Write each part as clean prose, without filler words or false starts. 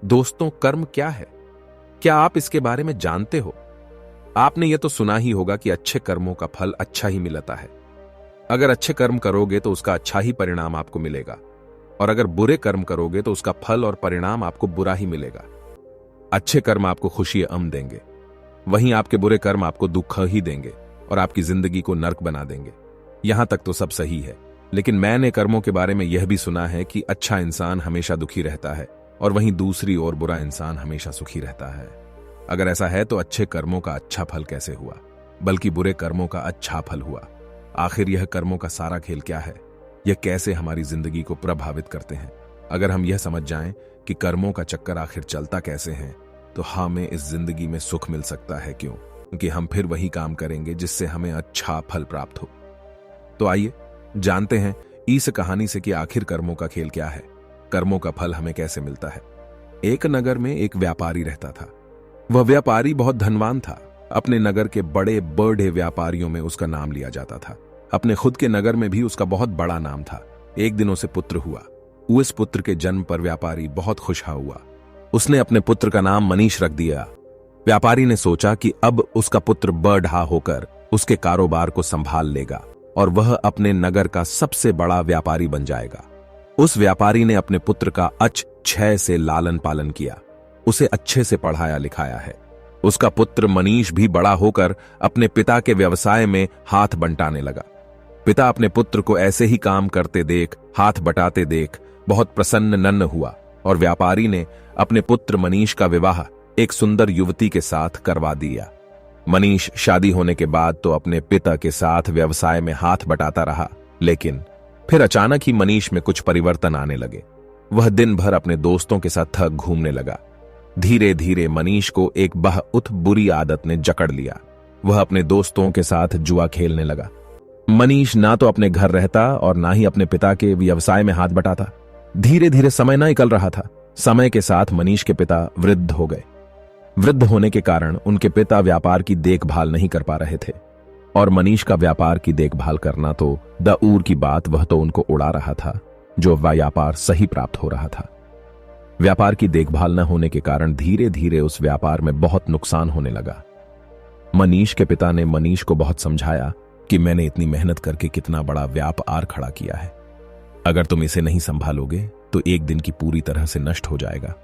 दोस्तों, कर्म क्या है? क्या आप इसके बारे में जानते हो? आपने यह तो सुना ही होगा कि अच्छे कर्मों का फल अच्छा ही मिलता है। अगर अच्छे कर्म करोगे तो उसका अच्छा ही परिणाम आपको मिलेगा, और अगर बुरे कर्म करोगे तो उसका फल और परिणाम आपको बुरा ही मिलेगा। अच्छे कर्म आपको खुशी अम देंगे, वहीं आपके बुरे कर्म आपको दुख ही देंगे और आपकी जिंदगी को नर्क बना देंगे। यहां तक तो सब सही है, लेकिन मैंने कर्मों के बारे में यह भी सुना है कि अच्छा इंसान हमेशा दुखी रहता है और वहीं दूसरी ओर बुरा इंसान हमेशा सुखी रहता है। अगर ऐसा है तो अच्छे कर्मों का अच्छा फल कैसे हुआ, बल्कि बुरे कर्मों का अच्छा फल हुआ? आखिर यह कर्मों का सारा खेल क्या है? यह कैसे हमारी जिंदगी को प्रभावित करते हैं? अगर हम यह समझ जाएं कि कर्मों का चक्कर आखिर चलता कैसे है, तो हमें इस जिंदगी में सुख मिल सकता है। क्यों? क्योंकि हम फिर वही काम करेंगे जिससे हमें अच्छा फल प्राप्त हो। तो आइए जानते हैं इस कहानी से कि आखिर कर्मों का खेल क्या है, कर्मों का फल हमें कैसे मिलता है। एक नगर में एक व्यापारी रहता था। वह व्यापारी बहुत धनवान था। अपने नगर के बड़े बड़े व्यापारियों में उसका नाम लिया जाता था। अपने खुद के नगर में भी उसका बहुत बड़ा नाम था। एक दिन उसे पुत्र हुआ। उस पुत्र के जन्म पर व्यापारी बहुत खुश हुआ। उसने अपने पुत्र का नाम मनीष रख दिया। व्यापारी ने सोचा कि अब उसका पुत्र बड़ा होकर उसके कारोबार को संभाल लेगा और वह अपने नगर का सबसे बड़ा व्यापारी बन जाएगा। उस व्यापारी ने अपने पुत्र का अच्छे से लालन पालन किया, उसे अच्छे से पढ़ाया लिखाया है। उसका पुत्र मनीष भी बड़ा होकर अपने पिता के व्यवसाय में हाथ बंटाने लगा। पिता अपने पुत्र को ऐसे ही काम करते देख, हाथ बटाते देख बहुत प्रसन्न नन्न हुआ और व्यापारी ने अपने पुत्र मनीष का विवाह एक सुंदर युवती के साथ करवा दिया। मनीष शादी होने के बाद तो अपने पिता के साथ व्यवसाय में हाथ बटाता रहा, लेकिन फिर अचानक ही मनीष में कुछ परिवर्तन आने लगे। वह दिन भर अपने दोस्तों के साथ थक घूमने लगा। धीरे धीरे मनीष को एक बहुत बुरी आदत ने जकड़ लिया। वह अपने दोस्तों के साथ जुआ खेलने लगा। मनीष ना तो अपने घर रहता और ना ही अपने पिता के व्यवसाय में हाथ बटाता। धीरे धीरे समय ना निकल रहा था। समय के साथ मनीष के पिता वृद्ध हो गए। वृद्ध होने के कारण उनके पिता व्यापार की देखभाल नहीं कर पा रहे थे और मनीष का व्यापार की देखभाल करना तो दूर की बात, वह तो उनको उड़ा रहा था जो व्यापार सही प्राप्त हो रहा था। व्यापार की देखभाल न होने के कारण धीरे धीरे उस व्यापार में बहुत नुकसान होने लगा। मनीष के पिता ने मनीष को बहुत समझाया कि मैंने इतनी मेहनत करके कितना बड़ा व्यापार खड़ा किया है, अगर तुम इसे नहीं संभालोगे तो एक दिन की पूरी तरह से नष्ट हो जाएगा।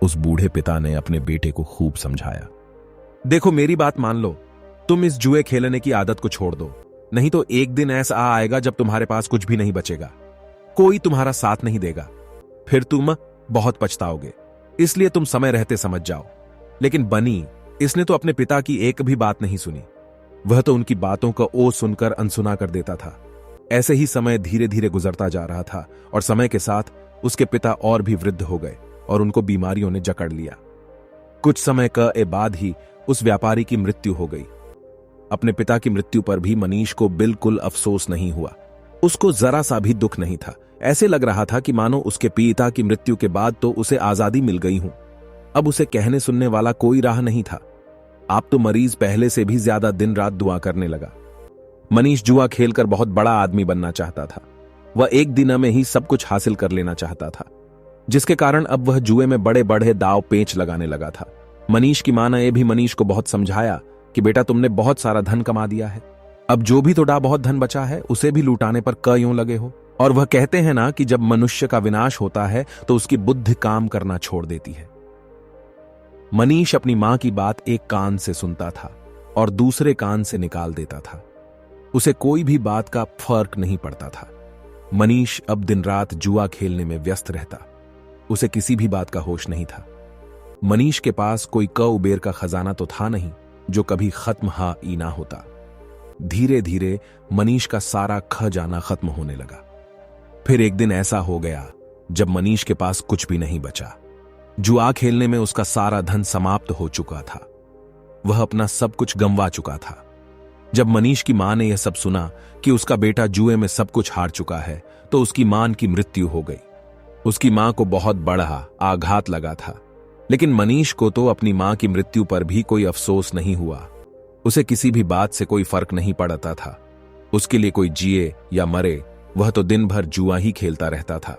उस बूढ़े पिता ने अपने बेटे को खूब समझाया, देखो मेरी बात मान लो, तुम इस जुए खेलने की आदत को छोड़ दो, नहीं तो एक दिन ऐसा आएगा जब तुम्हारे पास कुछ भी नहीं बचेगा, कोई तुम्हारा साथ नहीं देगा, फिर तुम बहुत पछताओगे। इसलिए तुम समय रहते समझ जाओ। लेकिन बनी, इसने तो अपने पिता की एक भी बात नहीं सुनी। वह तो उनकी बातों का ओ सुनकर अनसुना कर देता था। ऐसे ही समय धीरे धीरे गुजरता जा रहा था और समय के साथ उसके पिता और भी वृद्ध हो गए और उनको बीमारियों ने जकड़ लिया। कुछ समय के बाद ही उस व्यापारी की मृत्यु हो गई। अपने पिता की मृत्यु पर भी मनीष को बिल्कुल अफसोस नहीं हुआ। उसको जरा सा भी दुख नहीं था। ऐसे लग रहा था कि मानो उसके पिता की मृत्यु के बाद तो उसे आजादी मिल गई हूं। अब उसे कहने सुनने वाला कोई राह नहीं था। आप तो मरीज पहले से भी ज्यादा दिन रात दुआ करने लगा। मनीष जुआ खेलकर बहुत बड़ा आदमी बनना चाहता था। वह एक दिन में ही सब कुछ हासिल कर लेना चाहता था, जिसके कारण अब वह जुए में बड़े बड़े दाव पेच लगाने लगा था। मनीष की मां ने भी मनीष को बहुत समझाया कि बेटा तुमने बहुत सारा धन कमा दिया है, अब जो भी थोड़ा बहुत धन बचा है उसे भी लुटाने पर क्यों लगे हो। और वह कहते हैं ना कि जब मनुष्य का विनाश होता है तो उसकी बुद्धि काम करना छोड़ देती है। मनीष अपनी मां की बात एक कान से सुनता था और दूसरे कान से निकाल देता था। उसे कोई भी बात का फर्क नहीं पड़ता था। मनीष अब दिन रात जुआ खेलने में व्यस्त रहता। उसे किसी भी बात का होश नहीं था। मनीष के पास कोई कुबेर का खजाना तो था नहीं जो कभी खत्म ही ना होता। धीरे धीरे मनीष का सारा खजाना खत्म होने लगा। फिर एक दिन ऐसा हो गया जब मनीष के पास कुछ भी नहीं बचा। जुआ खेलने में उसका सारा धन समाप्त हो चुका था। वह अपना सब कुछ गंवा चुका था। जब मनीष की मां ने यह सब सुना कि उसका बेटा जुए में सब कुछ हार चुका है, तो उसकी मां की मृत्यु हो गई। उसकी मां को बहुत बड़ा आघात लगा था, लेकिन मनीष को तो अपनी मां की मृत्यु पर भी कोई अफसोस नहीं हुआ। उसे किसी भी बात से कोई फर्क नहीं पड़ता था। उसके लिए कोई जिए या मरे, वह तो दिन भर जुआ ही खेलता रहता था।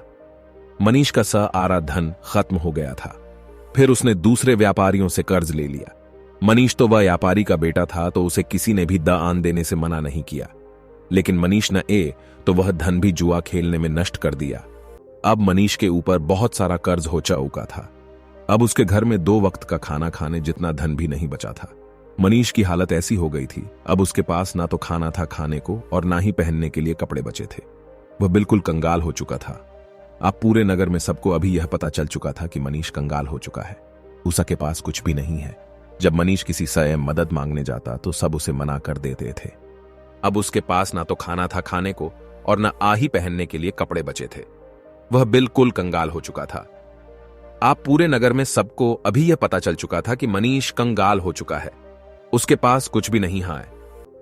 मनीष का सारा धन खत्म हो गया था फिर उसने दूसरे व्यापारियों से कर्ज ले लिया। मनीष तो वह व्यापारी का बेटा था, तो उसे किसी ने भी दान देने से मना नहीं किया। लेकिन मनीष ने तो वह धन भी जुआ खेलने में नष्ट कर दिया। अब मनीष के ऊपर बहुत सारा कर्ज हो चुका था। अब उसके घर में 2 वक्त का खाना खाने जितना धन भी नहीं बचा था। मनीष की हालत ऐसी हो गई थी, अब उसके पास ना तो खाना था खाने को और ना ही पहनने के लिए कपड़े बचे थे। वह बिल्कुल कंगाल हो चुका था। अब पूरे नगर में सबको अभी यह पता चल चुका था कि मनीष कंगाल हो चुका है। उषा के पास कुछ भी नहीं है। जब मनीष किसी से मदद मांगने जाता तो सब उसे मना कर देते थे। अब उसके पास ना तो खाना था खाने को और ना ही पहनने के लिए कपड़े बचे थे। वह बिल्कुल कंगाल हो चुका था। आप पूरे नगर में सबको अभी यह पता चल चुका था कि मनीष कंगाल हो चुका है। उसके पास कुछ भी नहीं है।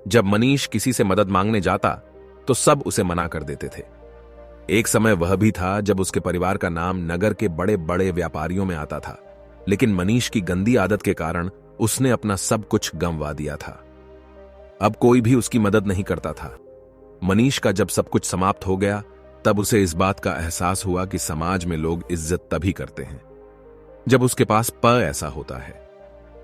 जब मनीष किसी से मदद मांगने जाता तो सब उसे मना कर देते थे। एक समय वह भी था जब उसके परिवार का नाम नगर के बड़े बड़े व्यापारियों में आता था, लेकिन मनीष की गंदी आदत के कारण उसने अपना सब कुछ गंवा दिया था। अब कोई भी उसकी मदद नहीं करता था। मनीष का जब सब कुछ समाप्त हो गया तब उसे इस बात का एहसास हुआ कि समाज में लोग इज्जत तभी करते हैं जब उसके पास ऐसा होता है।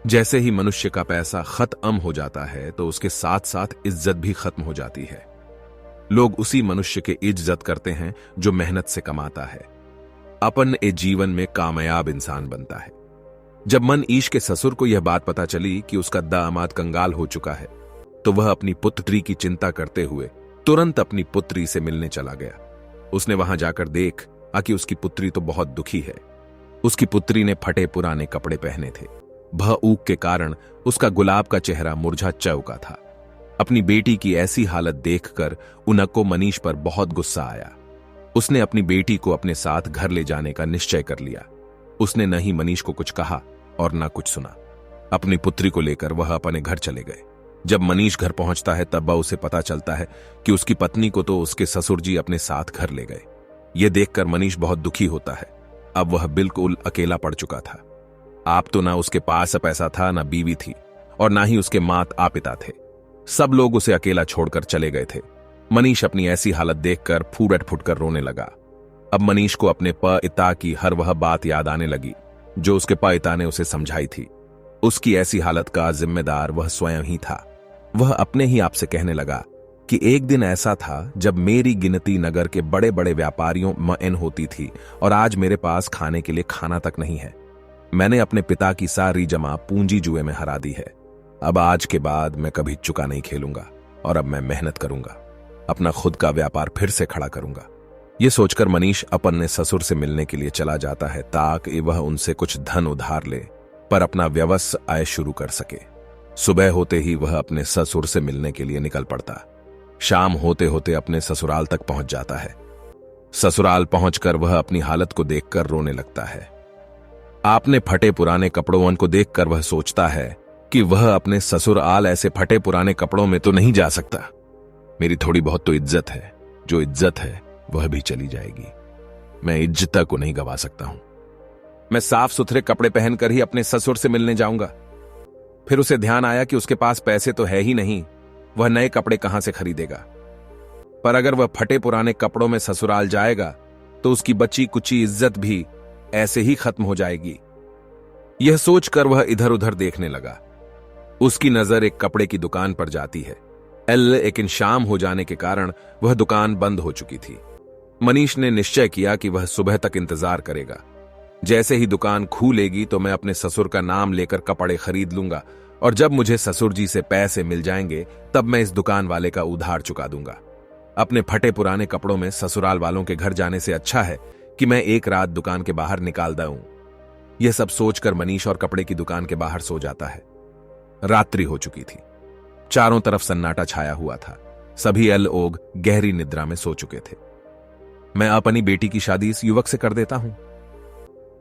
जैसे ही मनुष्य का पैसा खत्म हो जाता है तो उसके साथ साथ इज्जत भी खत्म हो जाती है। लोग उसी मनुष्य की इज्जत करते हैं जो मेहनत से कमाता है, अपने जीवन में कामयाब इंसान बनता है। जब मनीष के ससुर को यह बात पता चली कि उसका दामाद कंगाल हो चुका है तो वह अपनी पुत्री की चिंता करते हुए तुरंत अपनी पुत्री से मिलने चला गया। उसने वहां जाकर देखा कि उसकी पुत्री तो बहुत दुखी है। उसकी पुत्री ने फटे पुराने कपड़े पहने थे। भूख के कारण उसका गुलाब का चेहरा मुरझा चुका था। अपनी बेटी की ऐसी हालत देखकर उनको मनीष पर बहुत गुस्सा आया। उसने अपनी बेटी को अपने साथ घर ले जाने का निश्चय कर लिया। उसने न ही मनीष को कुछ कहा और न कुछ सुना। अपनी पुत्री को लेकर वह अपने घर चले गए। जब मनीष घर पहुंचता है तब उसे पता चलता है कि उसकी पत्नी को तो उसके ससुर जी अपने साथ घर ले गए। यह देखकर मनीष बहुत दुखी होता है। अब वह बिल्कुल अकेला पड़ चुका था। आप तो ना उसके पास पैसा था, ना बीवी थी और ना ही उसके माता पिता थे। सब लोग उसे अकेला छोड़कर चले गए थे। मनीष अपनी ऐसी हालत देखकर फूट फूट कर रोने लगा। अब मनीष को अपने पिता की हर वह बात याद आने लगी जो उसके पिता ने उसे समझाई थी। उसकी ऐसी हालत का जिम्मेदार वह स्वयं ही था। वह अपने ही आप से कहने लगा कि एक दिन ऐसा था जब मेरी गिनती नगर के बड़े बड़े व्यापारियों में होती थी और आज मेरे पास खाने के लिए खाना तक नहीं है। मैंने अपने पिता की सारी जमा पूंजी जुए में हरा दी है। अब आज के बाद मैं कभी चुका नहीं खेलूंगा और अब मैं मेहनत करूंगा, अपना खुद का व्यापार फिर से खड़ा करूंगा। यह सोचकर मनीष अपने ससुर से मिलने के लिए चला जाता है ताकि वह उनसे कुछ धन उधार ले पर अपना व्यवसाय शुरू कर सके। सुबह होते ही वह अपने ससुर से मिलने के लिए निकल पड़ता। शाम होते होते अपने ससुराल तक पहुंच जाता है। ससुराल पहुंचकर वह अपनी हालत को देखकर रोने लगता है। आपने फटे पुराने कपड़ों को देखकर वह सोचता है कि वह अपने ससुराल ऐसे फटे पुराने कपड़ों में तो नहीं जा सकता। मेरी थोड़ी बहुत तो इज्जत है, जो इज्जत है वह भी चली जाएगी। मैं इज्जत को नहीं गवा सकता हूं। मैं साफ सुथरे कपड़े पहनकर ही अपने ससुर से मिलने जाऊंगा। फिर उसे ध्यान आया कि उसके पास पैसे तो है ही नहीं, वह नए कपड़े कहां से खरीदेगा। पर अगर वह फटे पुराने कपड़ों में ससुराल जाएगा तो उसकी बची कुची इज्जत भी ऐसे ही खत्म हो जाएगी। यह सोचकर वह इधर उधर देखने लगा। उसकी नजर एक कपड़े की दुकान पर जाती है। लेकिन शाम हो जाने के कारण वह दुकान बंद हो चुकी थी। मनीष ने निश्चय किया कि वह सुबह तक इंतजार करेगा। जैसे ही दुकान खुलेगी तो मैं अपने ससुर का नाम लेकर कपड़े खरीद लूंगा और जब मुझे ससुर जी से पैसे मिल जाएंगे तब मैं इस दुकान वाले का उधार चुका दूंगा। अपने फटे पुराने कपड़ों में ससुराल वालों के घर जाने से अच्छा है कि मैं एक रात दुकान के बाहर निकाल दूं। यह सब सोचकर मनीष और कपड़े की दुकान के बाहर सो जाता है। रात्रि हो चुकी थी। चारों तरफ सन्नाटा छाया हुआ था। सभी लोग गहरी निद्रा में सो चुके थे। मैं अपनी बेटी की शादी इस युवक से कर देता हूं।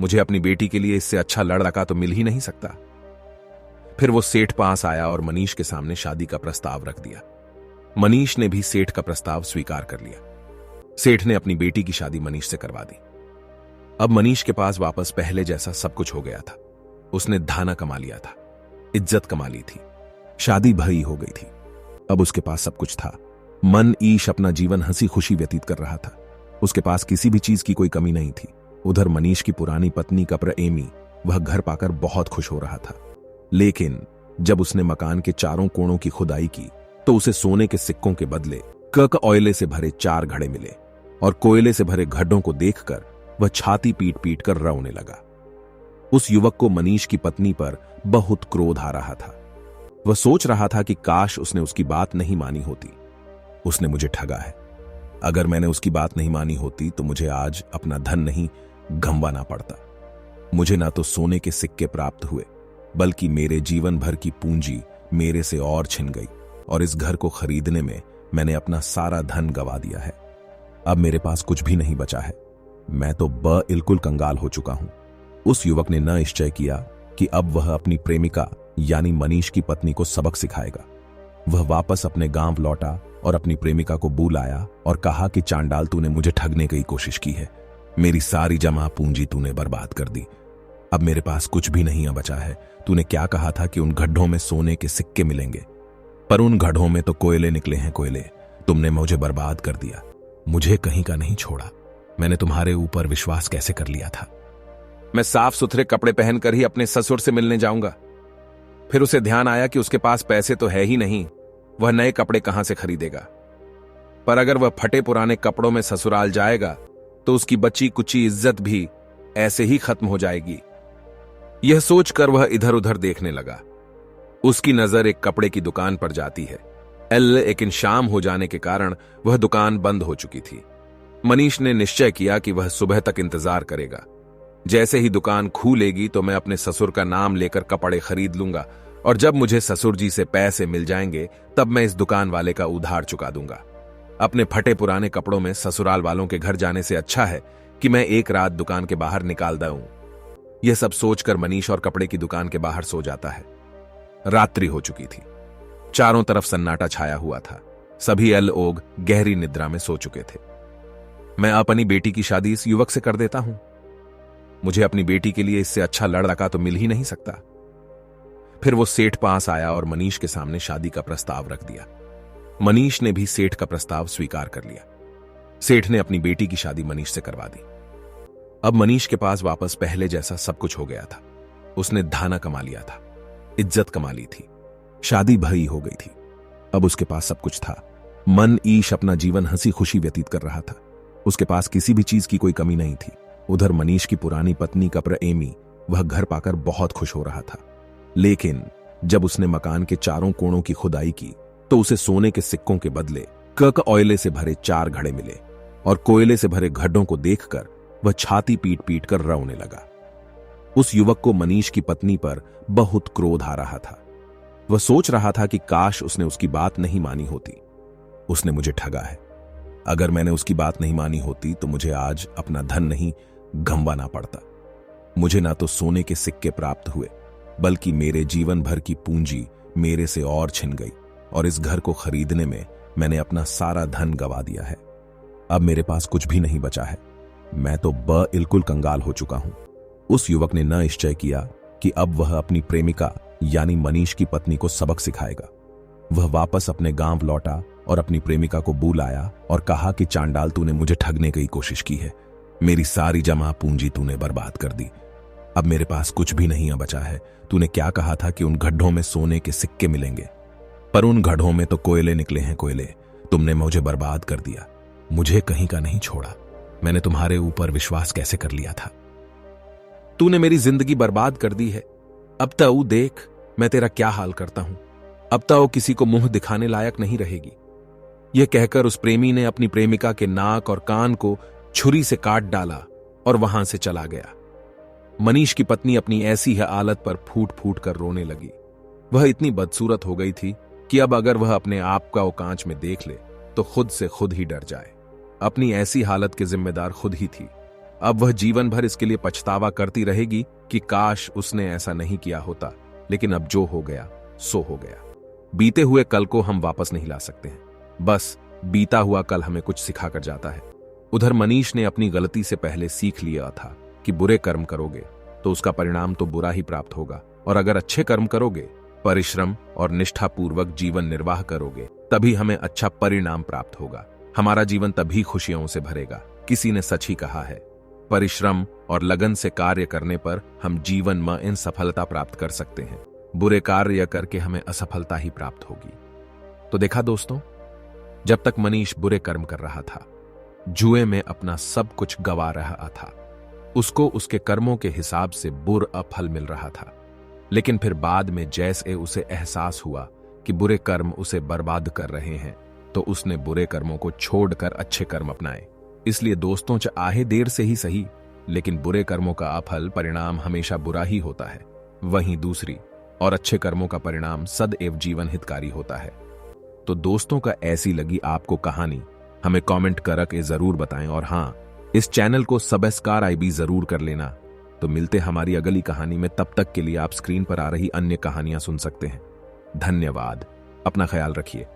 मुझे अपनी बेटी के लिए इससे अच्छा लड़का तो मिल ही नहीं सकता। फिर वो सेठ पास आया और मनीष के सामने शादी का प्रस्ताव रख दिया। मनीष ने भी सेठ का प्रस्ताव स्वीकार कर लिया। सेठ ने अपनी बेटी की शादी मनीष से करवा दी। अब मनीष के पास वापस पहले जैसा सब कुछ हो गया था। उसने धाना कमा लिया था, इज्जत कमा ली थी, शादी भई हो गई थी। अब उसके पास सब कुछ था। मनीष अपना जीवन हंसी खुशी व्यतीत कर रहा था। उसके पास किसी भी चीज की कोई कमी नहीं थी। उधर मनीष की पुरानी पत्नी का प्रेमी वह घर पाकर बहुत खुश हो रहा था। लेकिन जब उसने मकान के चारों कोणों की खुदाई की तो उसे सोने के सिक्कों के बदले कोयले से भरे 4 घड़े मिले और कोयले से भरे गड्ढों को देखकर वह छाती पीट पीट कर रोने लगा। उस युवक को मनीष की पत्नी पर बहुत क्रोध आ रहा था। वह सोच रहा था कि काश उसने उसकी बात नहीं मानी होती। उसने मुझे ठगा है। अगर मैंने उसकी बात नहीं मानी होती तो मुझे आज अपना धन नहीं गंवाना पड़ता। मुझे ना तो सोने के सिक्के प्राप्त हुए, बल्कि मेरे जीवन भर की पूंजी मेरे से और छिन गई और इस घर को खरीदने में मैंने अपना सारा धन गवा दिया है। अब मेरे पास कुछ भी नहीं बचा है। मैं तो बिल्कुल कंगाल हो चुका हूं। उस युवक ने न निश्चय किया कि अब वह अपनी प्रेमिका यानी मनीष की पत्नी को सबक सिखाएगा। वह वापस अपने गांव लौटा और अपनी प्रेमिका को बुलाया और कहा कि चांडाल, तूने मुझे ठगने की कोशिश की है। मेरी सारी जमा पूंजी तूने बर्बाद कर दी। अब मेरे पास कुछ भी नहीं बचा है। तूने क्या कहा था कि उन गड्ढों में सोने के सिक्के मिलेंगे, पर उन गड्ढों में तो कोयले निकले हैं कोयले। तुमने मुझे बर्बाद कर दिया, मुझे कहीं का नहीं छोड़ा। मैंने तुम्हारे ऊपर विश्वास कैसे कर लिया था। मैं साफ सुथरे कपड़े पहनकर ही अपने ससुर से मिलने जाऊंगा। फिर उसे ध्यान आया कि उसके पास पैसे तो है ही नहीं, वह नए कपड़े कहां से खरीदेगा। पर अगर वह फटे पुराने कपड़ों में ससुराल जाएगा तो उसकी बची कुची इज्जत भी ऐसे ही खत्म हो जाएगी। यह सोचकर वह इधर उधर देखने लगा। उसकी नजर एक कपड़े की दुकान पर जाती है। लेकिन शाम हो जाने के कारण वह दुकान बंद हो चुकी थी। मनीष ने निश्चय किया कि वह सुबह तक इंतजार करेगा। जैसे ही दुकान खुलेगी तो मैं अपने ससुर का नाम लेकर कपड़े खरीद लूंगा और जब मुझे ससुर जी से पैसे मिल जाएंगे तब मैं इस दुकान वाले का उधार चुका दूंगा। अपने फटे पुराने कपड़ों में ससुराल वालों के घर जाने से अच्छा है कि मैं एक रात दुकान के बाहर निकाल दूं। यह सब सोचकर मनीष और कपड़े की दुकान के बाहर सो जाता है। रात्रि हो चुकी थी। चारों तरफ सन्नाटा छाया हुआ था। सभी लोग गहरी निद्रा में सो चुके थे। मैं अपनी बेटी की शादी इस युवक से कर देता हूं। मुझे अपनी बेटी के लिए इससे अच्छा लड़का तो मिल ही नहीं सकता। फिर वो सेठ पास आया और मनीष के सामने शादी का प्रस्ताव रख दिया। मनीष ने भी सेठ का प्रस्ताव स्वीकार कर लिया। सेठ ने अपनी बेटी की शादी मनीष से करवा दी। अब मनीष के पास वापस पहले जैसा सब कुछ हो गया था। उसने धाना कमा लिया था, इज्जत कमा ली थी, शादी भरी हो गई थी। अब उसके पास सब कुछ था। मन ईश अपना जीवन हंसी खुशी व्यतीत कर रहा था। उसके पास किसी भी चीज की कोई कमी नहीं थी। उधर मनीष की पुरानी पत्नी का प्रेमी वह घर पाकर बहुत खुश हो रहा था। लेकिन जब उसने मकान के चारों कोणों की खुदाई की तो उसे सोने के सिक्कों के बदले कोयले से भरे 4 घड़े मिले और कोयले से भरे गड्ढों को देखकर वह छाती पीट पीट कर रोने लगा। उस युवक को मनीष की पत्नी पर बहुत क्रोध आ रहा था। वह सोच रहा था कि काश उसने उसकी बात नहीं मानी होती। उसने मुझे ठगा है। अगर मैंने उसकी बात नहीं मानी होती तो मुझे आज अपना धन नहीं गंवाना पड़ता। मुझे ना तो सोने के सिक्के प्राप्त हुए, बल्कि मेरे जीवन भर की पूंजी मेरे से और छिन गई और इस घर को खरीदने में मैंने अपना सारा धन गवा दिया है। अब मेरे पास कुछ भी नहीं बचा है। मैं तो बिल्कुल कंगाल हो चुका हूं। उस युवक ने न निश्चय किया कि अब वह अपनी प्रेमिका यानी मनीष की पत्नी को सबक सिखाएगा। वह वापस अपने गांव लौटा और अपनी प्रेमिका को बुलाया और कहा कि चांडाल, तूने मुझे ठगने की कोशिश की है। मेरी सारी जमा पूंजी तूने बर्बाद कर दी। अब मेरे पास कुछ भी नहीं बचा है। तूने क्या कहा था कि उन गड्ढों में सोने के सिक्के मिलेंगे, पर उन गड्ढों में तो कोयले निकले हैं कोयले। तुमने मुझे बर्बाद कर दिया, मुझे कहीं का नहीं छोड़ा। मैंने तुम्हारे ऊपर विश्वास कैसे कर लिया था। तूने मेरी जिंदगी बर्बाद कर दी है। अब तो देख मैं तेरा क्या हाल करता हूं। अब तो किसी को मुंह दिखाने लायक नहीं रहेगी। यह कहकर उस प्रेमी ने अपनी प्रेमिका के नाक और कान को छुरी से काट डाला और वहां से चला गया। मनीष की पत्नी अपनी ऐसी है हालत पर फूट फूट कर रोने लगी। वह इतनी बदसूरत हो गई थी कि अब अगर वह अपने आप का वो कांच में देख ले तो खुद से खुद ही डर जाए। अपनी ऐसी हालत के जिम्मेदार खुद ही थी। अब वह जीवन भर इसके लिए पछतावा करती रहेगी कि काश उसने ऐसा नहीं किया होता। लेकिन अब जो हो गया सो हो गया। बीते हुए कल को हम वापस नहीं ला सकते हैं। बस बीता हुआ कल हमें कुछ सिखा कर जाता है। उधर मनीष ने अपनी गलती से पहले सीख लिया था कि बुरे कर्म करोगे तो उसका परिणाम तो बुरा ही प्राप्त होगा, और अगर अच्छे कर्म करोगे, परिश्रम और निष्ठापूर्वक जीवन निर्वाह करोगे, तभी हमें अच्छा परिणाम प्राप्त होगा। हमारा जीवन तभी खुशियों से भरेगा। किसी ने सच ही कहा है, परिश्रम और लगन से कार्य करने पर हम जीवन में इन सफलता प्राप्त कर सकते हैं। बुरे कार्य करके हमें असफलता ही प्राप्त होगी। तो देखा दोस्तों, जब तक मनीष बुरे कर्म कर रहा था, जुए में अपना सब कुछ गवा रहा था, उसको उसके कर्मों के हिसाब से बुरा फल मिल रहा था। लेकिन फिर बाद में जैसे उसे एहसास हुआ कि बुरे कर्म उसे बर्बाद कर रहे हैं, तो उसने बुरे कर्मों को छोड़कर अच्छे कर्म अपनाए। इसलिए दोस्तों, चाहे देर से ही सही, लेकिन बुरे कर्मों का अफल परिणाम हमेशा बुरा ही होता है। वहीं दूसरी और अच्छे कर्मों का परिणाम सदैव जीवन हितकारी होता है। तो दोस्तों, का ऐसी लगी आपको कहानी, हमें कमेंट करके जरूर बताएं। और हां, इस चैनल को सब्सक्राइब भी जरूर कर लेना। तो मिलते हमारी अगली कहानी में, तब तक के लिए आप स्क्रीन पर आ रही अन्य कहानियां सुन सकते हैं। धन्यवाद, अपना ख्याल रखिए।